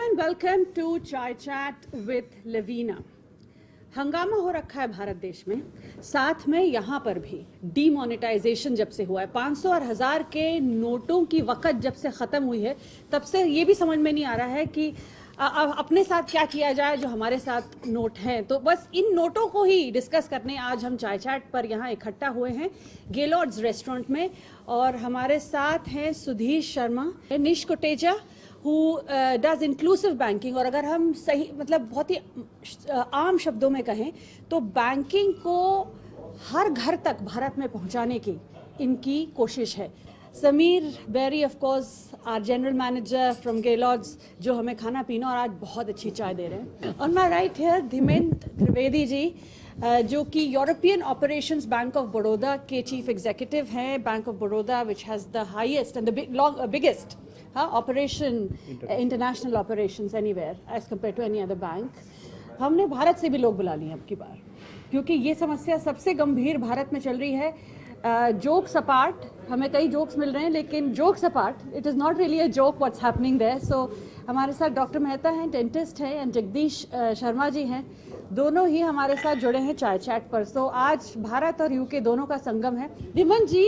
and welcome to Chai Chat with Lavina. हंगामा हो रखा है भारत देश में, साथ में यहाँ पर भी डीमोनेटाइजेशन जब से हुआ है, 500 और 1000 के नोटों की वक़्त जब से ख़त्म हुई है, तब से ये भी समझ में नहीं आ रहा है कि अपने साथ क्या किया जाए जो हमारे साथ नोट हैं। तो बस इन नोटों को ही डिस्कस करने आज हम चाय चैट पर यहाँ इकट्ठा हुए हैं गेलॉर्ड्स रेस्टोरेंट में, और हमारे साथ हैं सुधीर शर्मा, निश Kotecha who does inclusive banking, और अगर हम सही मतलब बहुत ही आम शब्दों में कहें तो बैंकिंग को हर घर तक भारत में पहुंचाने की इनकी कोशिश है। Sameer Beri of course are general manager from Gaylord's, जो हमें खाना पीना और आज बहुत अच्छी चाय दे रहे हैं। On my right here Dhimendra Trivedi ji, जो कि European operations bank of Baroda के चीफ एग्जीक्यूटिव हैं। Bank of Baroda which has the highest and the biggest international operations anywhere as compare to any other bank. हमने भारत से भी लोग बुला लिए अब की बार, क्योंकि ये समस्या सबसे गंभीर भारत में चल रही है। जोक्स अपार्ट, हमें कई जोक्स मिल रहे हैं, लेकिन jokes apart it is not really a joke what's happening there. So हमारे साथ डॉक्टर मेहता हैं, डेंटिस्ट हैं, एंड जगदीश शर्मा जी हैं, दोनों ही हमारे साथ जुड़े हैं चाय चैट पर। सो आज भारत और यूके दोनों का संगम है। डिमन जी,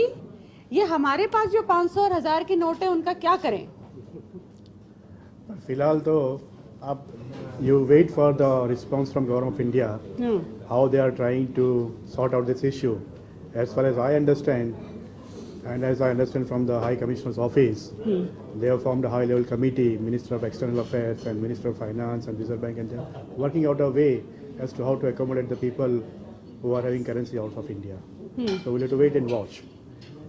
ये हमारे पास जो 500 और 1000 के नोट हैं उनका क्या करें? फिलहाल तो आप you wait for the response from government of India, how they are trying to sort out this issue. As far as I understand, and as I understand from the High Commissioner's office, they have formed a high-level committee, Minister of External Affairs and Minister of Finance and Reserve Bank, and they are working out a way as to how to accommodate the people who are having currency out of India. So we'll have to wait and watch.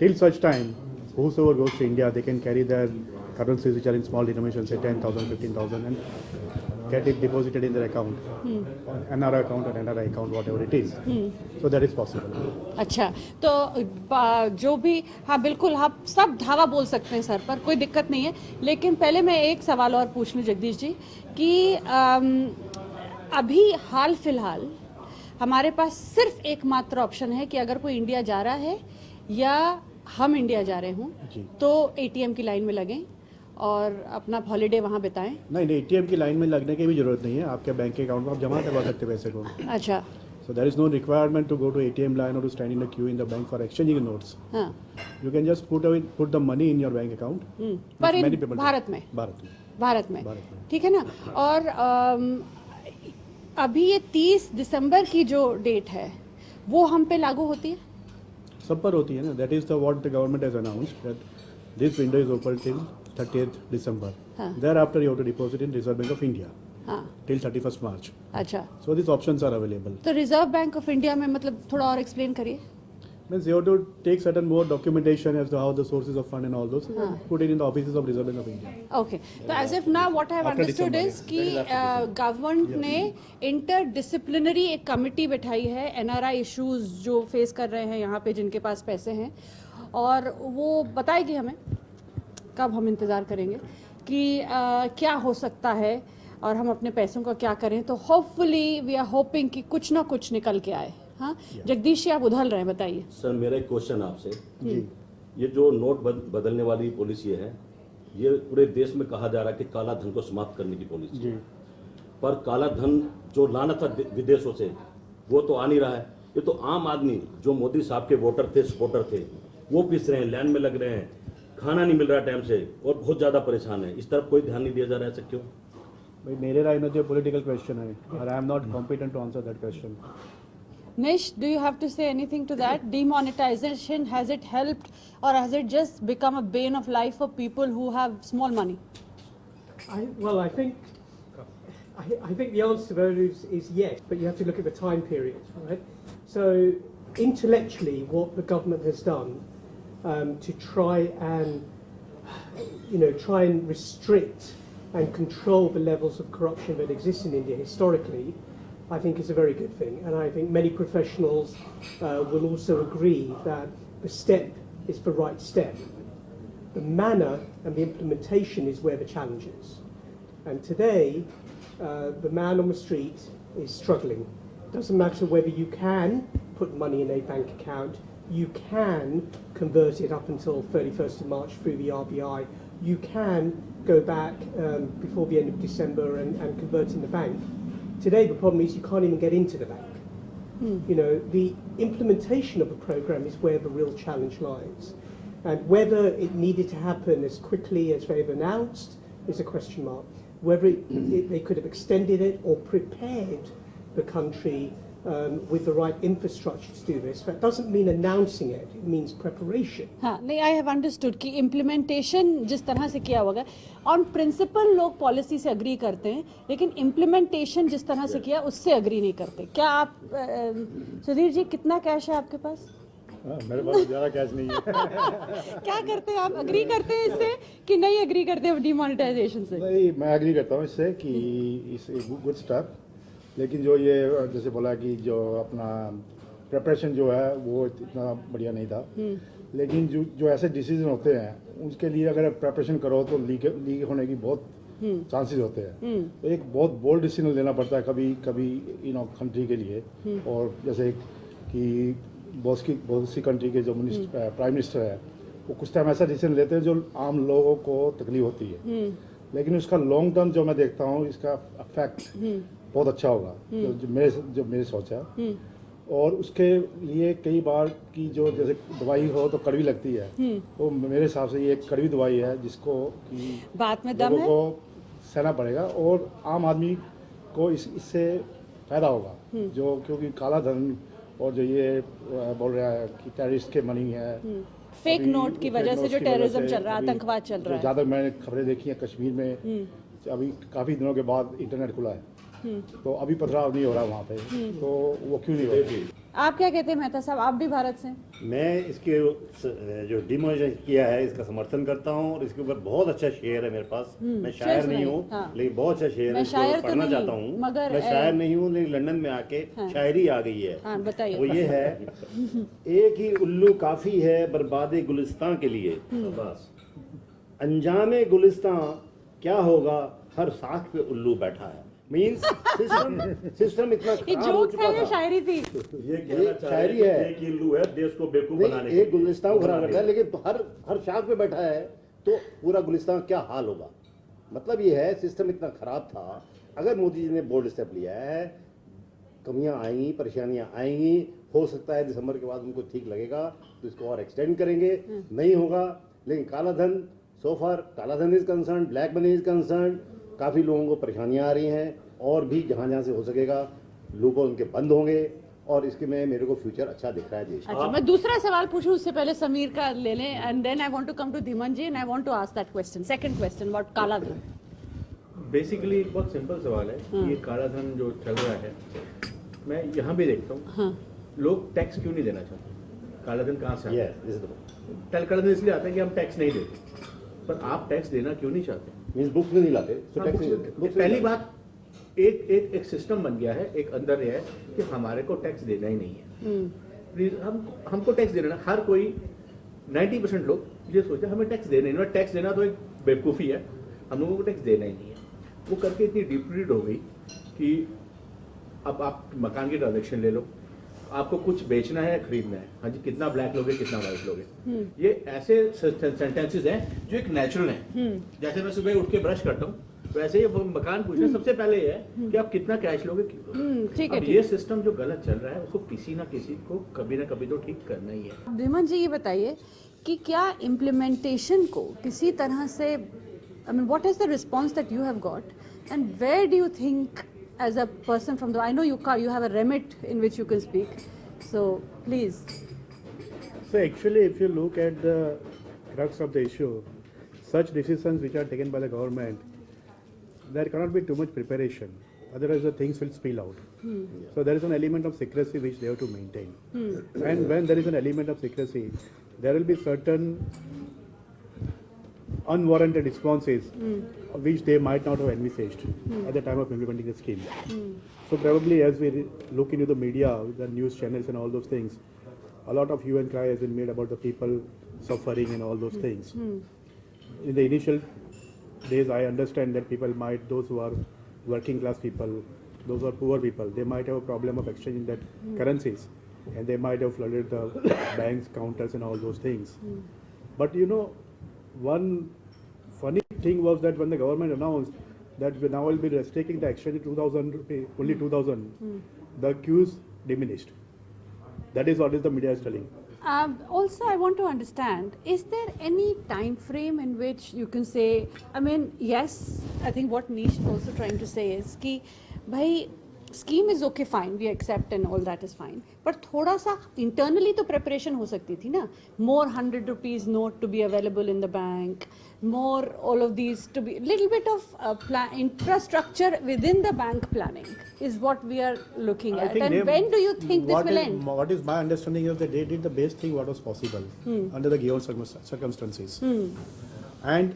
Till such time, whosoever goes to India, they can carry their currencies which are in small denominations, say 10,000, 15,000, and get it deposited in their account, NRI account or NRI account, whatever it is. So that is possible. अच्छा, तो जो भी, हाँ बिल्कुल, आप सब धावा बोल सकते हैं सर पर, कोई दिक्कत नहीं है। लेकिन पहले मैं एक सवाल और पूछ लूँ जगदीश जी कि अभी हाल फिलहाल हमारे पास सिर्फ एकमात्र ऑप्शन है कि अगर कोई इंडिया जा रहा है या हम इंडिया जा रहे हों तो एटीएम की लाइन में लगें और अपना हॉलीडे वहाँ बिताएं। नहीं, एटीएम की लाइन में लगने की भी जरूरत नहीं है, आपके बैंक के अकाउंट में आप जमा करवा सकते हैं पैसे को। अच्छा, so there is no requirement to go to ATM line or to stand in a queue in the bank for exchanging notes. You can just put the money in your bank account. पर इन भारत में ठीक है ना। और अभी ये 30 दिसंबर की जो डेट है वो हम पे लागू होती है, सब पर होती है ना। That is the what the government has announced, that this window is open till 30th December. Thereafter you have to deposit in Reserve Bank of India till 31st March. अच्छा, so these options are available. तो reserve bank of India में मतलब थोड़ा और explain करिए। Means you have to take certain more documentation as to how the sources of fund and all those, put it in the offices of Reserve Bank of India. Okay, so as if now what I have understood is कि government ने interdisciplinary एक committee बिठाई है NRI issues जो face कर रहे हैं यहाँ पे, जिनके पास पैसे हैं, और वो बताएगी हमें कब हम इंतज़ार करेंगे कि क्या हो सकता है और हम अपने पैसों का क्या करें। तो होपफुली वी आर होपिंग कि कुछ ना कुछ निकल के आए। हाँ जगदीश जी, आप उधल रहे हैं, बताइए। सर मेरा एक क्वेश्चन आपसे, ये जो नोट बदलने वाली पॉलिसी है, ये पूरे देश में कहा जा रहा है कि काला धन को समाप्त करने की पॉलिसी है, पर काला धन जो लाना था विदेशों से वो तो आ नहीं रहा है। ये तो आम आदमी जो मोदी साहब के वोटर थे, सपोर्टर थे, वो पिस रहे हैं, लाइन में लग रहे हैं, खाना नहीं मिल रहा टाइम से और बहुत ज्यादा परेशान है। इस तरफ कोई ध्यान नहीं दिया जा रहा है, ऐसा क्यों? भाई मेरे राय में जो पॉलिटिकल क्वेश्चन है, और I am not competent to answer that question. Nish, do you have to say anything to that? Demonetization, has it helped or has it just become a bane of life for people who have small money? I think the answer to that is yes, but you have to look at the time period, right? So intellectually, what the government has done to try and restrict and control the levels of corruption that exist in India historically, I think is a very good thing, and I think many professionals will also agree that the step is the right step. The manner and the implementation is where the challenge is. And today, the man on the street is struggling. Doesn't matter whether you can put money in a bank account, you can convert it up until 31st of March through the RBI you can go back before the end of December and convert in the bank. Today, the problem is you can't even get into the bank. You know, the implementation of the program is where the real challenge lies. And whether it needed to happen as quickly as they've announced is a question mark. Whether they could have extended it or prepared the country with the right infrastructure to do this. That doesn't mean announcing it, it means preparation. हाँ नहीं, I have understood कि implementation जिस तरह से किया होगा, on principle लोग policy से agree करते हैं, लेकिन implementation जिस तरह से किया उससे agree नहीं करते. क्या आप सुधीर जी, कितना कैश है आपके पास? मेरे पास ज़्यादा कैश नहीं है. क्या करते हैं आप? अग्री करते हैं इससे कि नहीं अग्री करते हैं डिमोनेटाइजेशन से? नहीं, मैं अग्री करता हूँ इससे कि इस गुड स्टेप, लेकिन जो ये जैसे बोला कि जो अपना प्रिपरेशन जो है वो इतना बढ़िया नहीं था. लेकिन जो ऐसे डिसीजन होते हैं उसके लिए अगर प्रिपरेशन करो तो लीक होने की बहुत चांसेस होते हैं. तो एक बहुत बोल्ड डिसीजन लेना पड़ता है कभी कभी कंट्री के लिए. और जैसे कि बहुत सी कंट्री के जो प्राइम मिनिस्टर है वो कुछ टाइम ऐसा डिसीजन लेते हैं जो आम लोगों को तकलीफ होती है. लेकिन उसका लॉन्ग टर्म जो मैं देखता हूँ इसका इफेक्ट बहुत अच्छा होगा, जो मेरी सोच है. और उसके लिए कई बार की जो जैसे दवाई हो तो कड़वी लगती है, तो मेरे हिसाब से ये एक कड़वी दवाई है जिसको कि बात में दम है, को सहना पड़ेगा और आम आदमी को इससे फायदा होगा. जो क्योंकि काला धन और जो ये बोल रहा है कि टेररिस्ट के मनी है, फेक नोट की वजह से जो टेररिज्म चल रहा है, आतंकवाद चल रहा है. ज़्यादा मैंने खबरें देखी हैं कश्मीर में, अभी काफ़ी दिनों के बाद इंटरनेट खुला है तो अभी पथराव नहीं हो रहा वहाँ पे, तो वो क्यों नहीं हो रहा? आप क्या कहते हैं मेहता साहब, आप भी भारत से? मैं इसके जो डिमोनेटाइजेशन किया है इसका समर्थन करता हूँ और इसके ऊपर बहुत अच्छा शेयर है मेरे पास. मैं शायर नहीं हूँ, हाँ. लेकिन बहुत अच्छा शेयर है, शायर तो पढ़ना नहीं, चाहता हूँ. मगर मैं शायर नहीं हूँ, लेकिन लंदन में आके शायरी आ गई है. हाँ, बताइए. वो ये है, एक ही उल्लू काफी है बर्बादे गुलिस्तान के लिए, अंजामे गुलिस्तान क्या होगा हर साख पे उल्लू बैठा है. मीन्स सिस्टम इतना खराब हो चुका था. शायरी थी ये कहना चाह शायरी रहे है. हैं कि एक इल्लू है देश को बेवकूफ बनाने नहीं, एक गुलिस्तान खराब करता है, लेकिन हर शाख पे बैठा है तो पूरा गुलिस्तान क्या हाल होगा. मतलब ये है सिस्टम इतना खराब था. अगर मोदी जी ने बोल्ड स्टेप लिया है, कमियां आएंगी, परेशानियां आएंगी, हो सकता है दिसंबर के बाद उनको ठीक लगेगा तो इसको और एक्सटेंड करेंगे, नहीं होगा. लेकिन काला धन, सो फार काला धन is concern, black money is concern, काफ़ी लोगों को परेशानियां आ रही हैं. और भी जहाँ जहाँ से हो सकेगा लूपोल उनके बंद होंगे और इसके में मेरे को फ्यूचर अच्छा दिख रहा है देश. अच्छा, मैं दूसरा सवाल पूछूं उससे पहले समीर का ले लें, and then I want to come to Dhiman ji and I want to ask that question. Second question about काला धन. बेसिकली एक बहुत सिंपल सवाल है. ये काला धन जो चल रहा है, मैं यहाँ भी देखता हूँ, लोग टैक्स क्यों नहीं देना चाहते? काला धन कहाँ से आता है? काला धन इसलिए आता है कि हम टैक्स नहीं देते, पर आप टैक्स देना क्यों नहीं चाहते? मीन्स बुक्स में नहीं लाते. पहली बात, एक सिस्टम बन गया है, एक अंदर है कि हमारे को टैक्स देना ही नहीं है. प्लीज हमको टैक्स देना, हर कोई 90% लोग ये सोचते हैं हमें टैक्स देना नहीं. टैक्स देना तो एक बेवकूफ़ी है, हम लोगों को टैक्स देना ही नहीं है. वो करके इतनी डीप हो गई कि अब आप मकान की ट्रांजेक्शन ले लो, आपको कुछ बेचना है या खरीदना है, हाँ जी, कितना ब्लैक लोगे कितना व्हाइट लोगे. ये ऐसे सेंटेंसेस हैं जो एक नेचुरल हैं. जैसे मैं सुबह उठ के ब्रश करता हूँ वैसे ये मकान पूछना सबसे पहले ये है कि आप कितना कैश लोगे. ठीक है. ये सिस्टम जो गलत चल रहा है उसको किसी ना किसी को कभी ना कभी तो ठीक करना ही है. धीमन जी ये बताइए कि क्या इम्प्लीमेंटेशन को किसी तरह से, I mean what is the response that you have got and where do you think as a person from the, I know you have a remit in which you can speak, so please. So actually if you look at the crux of the issue, such decisions which are taken by the government, there cannot be too much preparation, otherwise the things will spill out. So there is an element of secrecy which they have to maintain. And when there is an element of secrecy, there will be certain unwarranted responses which they might not have envisaged at the time of implementing the scheme. So probably as we look into the media, the news channels and all those things, a lot of hue and cry has been made about the people suffering and all those things. In the initial days, I understand that people might, those who are working class people, those who are poor people, they might have a problem of exchanging that currencies, and they might have flooded the banks, counters and all those things. But you know, one thing was that when the government announced that we now will be restricting the exchange to 2,000 rupee, only 2,000, the queues diminished. That is what is the media is telling. Also, I want to understand, is there any time frame in which you can say, I mean, yes, I think what Nish is also trying to say is कि भाई scheme is okay, fine, we accept and all that is fine, but थोड़ा सा internally तो preparation हो सकती थी ना, more 100 rupees note to be available in the bank, more all of these to be, little bit of infrastructure within the bank planning is what we are looking at. And when do you think this will end? What is my understanding is that they did the best thing what was possible under the given circumstances. And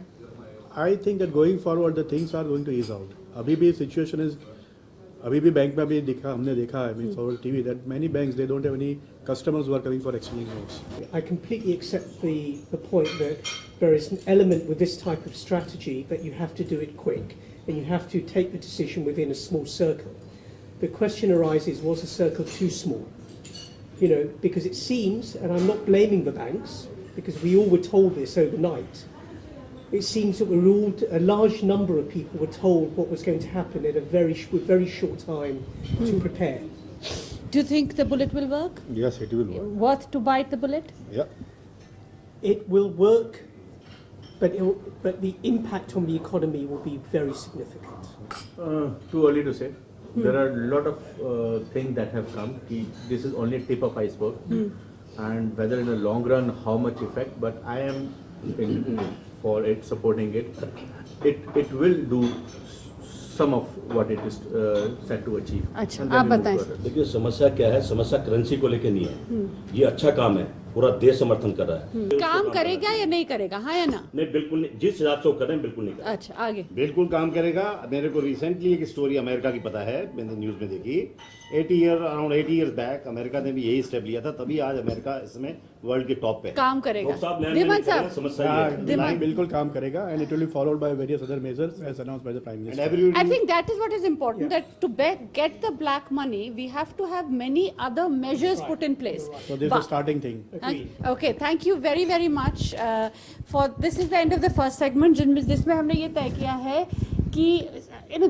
I think that going forward the things are going to ease out. अभी भी situation is, अभी भी bank में भी हमने देखा है, means over TV, that many banks they don't have any customers who are coming for exchanging notes. I completely accept the point that there is an element with this type of strategy that you have to do it quick and you have to take the decision within a small circle. The question arises, was the circle too small? You know, because it seems, and I'm not blaming the banks, because we all were told this overnight, it seems that a large number of people were told what was going to happen in a very short time to prepare. Do you think the bullet will work? Yes, it will work. Worth to bite the bullet? Yeah. It will work, but the impact on the economy will be very significant. Too early to say. There are a lot of things that have come. This is only tip of iceberg, and whether in the long run how much effect. But I am for it, supporting it. It will do some of what it is set to achieve. अच्छा, आप बताएं. देखिए समस्या क्या है, समस्या currency को लेके नहीं है, ये अच्छा काम है, पूरा देश समर्थन कर रहा है. काम करेगा या नहीं करेगा, हाँ या ना? नहीं, बिल्कुल नहीं, जिस हिसाब से वो कर रहे हैं बिल्कुल नहीं कर रहे. अच्छा, आगे. बिल्कुल काम करेगा. मेरे को रिसेंटली एक स्टोरी अमेरिका की पता है, मैंने न्यूज़ में देखी. अराउंड 80 years बैक अमेरिका ने भी यही स्टेप लिया था, तभी आज अमेरिका इसमें वर्ल्ड के टॉप पे. काम करेगा. दिमन साहब, समस्या ये है. बिल्कुल काम करेगा, and it will be followed by various other measures as announced by the Prime Minister. I think that is what is important, that to get the black money, we have to have many other measures put in place. So this is a starting thing. Okay, thank you very, very much. For this is the end of the first segment, जिसमें हमने ये तय किया है कि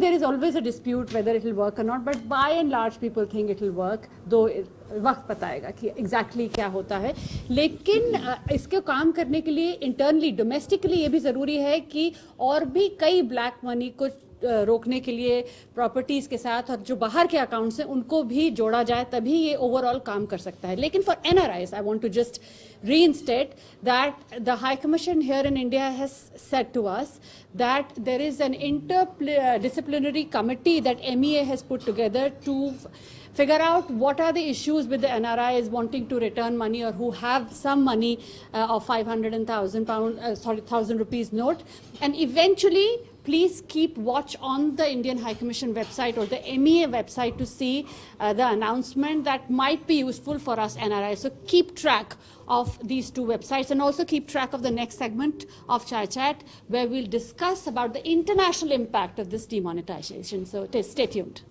there is always a dispute whether it will work or not, but by and large people think it will work, though वक्त बताएगा कि exactly क्या होता है. लेकिन इसके काम करने के लिए internally, domestically ये भी ज़रूरी है कि और भी कई black money को रोकने के लिए प्रॉपर्टीज के साथ और जो बाहर के अकाउंट्स हैं उनको भी जोड़ा जाए, तभी ये ओवरऑल काम कर सकता है. लेकिन for NRIs I want to just reinstate that the High Commission here in India has said to us that there is an interdisciplinary committee that MEA has put together to figure out what are the issues with the NRIs wanting to return money or who have some money of 500 and 1,000 rupees note, and eventually please keep watch on the Indian High Commission website or the MEA website to see the announcement that might be useful for us NRIs. So keep track of these two websites and also keep track of the next segment of Chai Chat where we'll discuss about the international impact of this demonetization. So stay tuned.